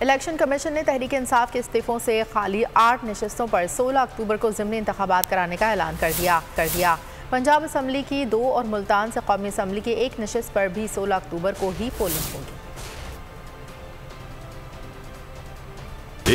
Election commission ने तहरीक इंसाफ के इस्तीफों से खाली 8 नशस्तों पर 16 अक्टूबर को ज़िमनी इंतखाबात कराने का ऐलान कर दिया। पंजाब असम्बली की 2 और मुल्तान से कौमी असम्बली की 1 नशस्त पर भी 16 अक्टूबर को ही पोलिंग होगी।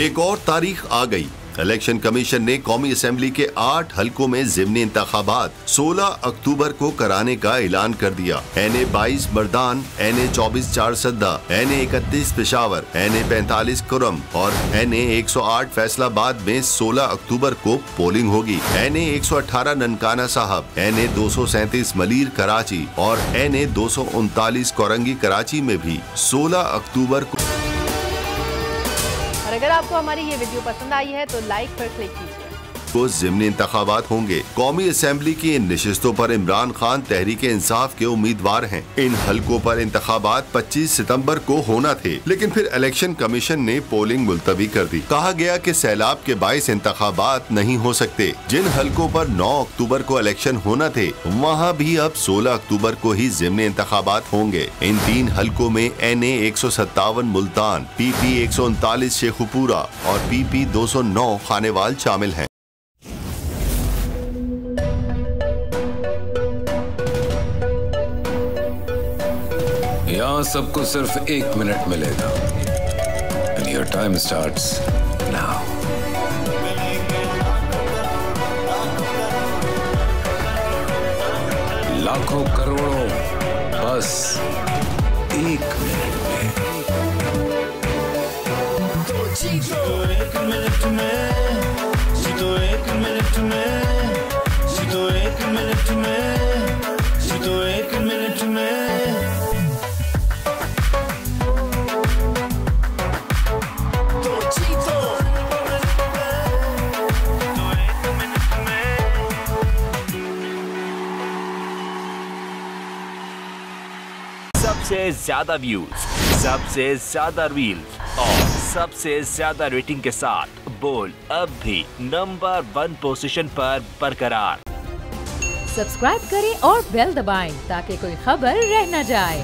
एक और तारीख आ गई। इलेक्शन कमीशन ने कौमी असेंबली के 8 हलकों में ज़िमनी इंतखाबात 16 अक्टूबर को कराने का ऐलान कर दिया। NA 22 Mardan, NA 24 Charsadda, NA 31 Peshawar, NA 45 Kurram और NA 108 फैसलाबाद में 16 अक्टूबर को पोलिंग होगी। NA 118 ननकाना साहब, NA 237 मलीर कराची और NA 239 कोरंगी कराची में भी 16 अक्टूबर को। अगर आपको हमारी ये वीडियो पसंद आई है तो लाइक पर क्लिक कीजिए। को ज़िमनी इंतखाबात होंगे। कौमी असेंबली की इन नशिस्तों पर इमरान खान तहरीक इंसाफ के उम्मीदवार हैं। इन हलकों पर इंतखाबात 25 सितंबर को होना थे, लेकिन फिर इलेक्शन कमीशन ने पोलिंग मुलतवी कर दी। कहा गया कि सैलाब के बाइस इंतखाबात नहीं हो सकते। जिन हलकों पर 9 अक्टूबर को इलेक्शन होना थे, वहाँ भी अब 16 अक्टूबर को ही ज़िमनी इंतखाबात होंगे। इन 3 हलकों में NA 157 मुल्तान, PP 139 शेखुपुरा और PP 209 खानेवाल शामिल हैं। यहाँ सबको सिर्फ 1 मिनट मिलेगा। And your time starts now. लाखों करोड़ों बस 1 मिनट में। जीतो 1 मिनट में, जीतो 1 मिनट में, जीतो 1 मिनट में, जीतो 1 मिनट में। सबसे ज्यादा व्यूज, सबसे ज्यादा रील्स और सबसे ज्यादा रेटिंग के साथ बोल अब भी नंबर 1 पोजीशन पर बरकरार। सब्सक्राइब करें और बेल दबाएं ताकि कोई खबर रह न जाए।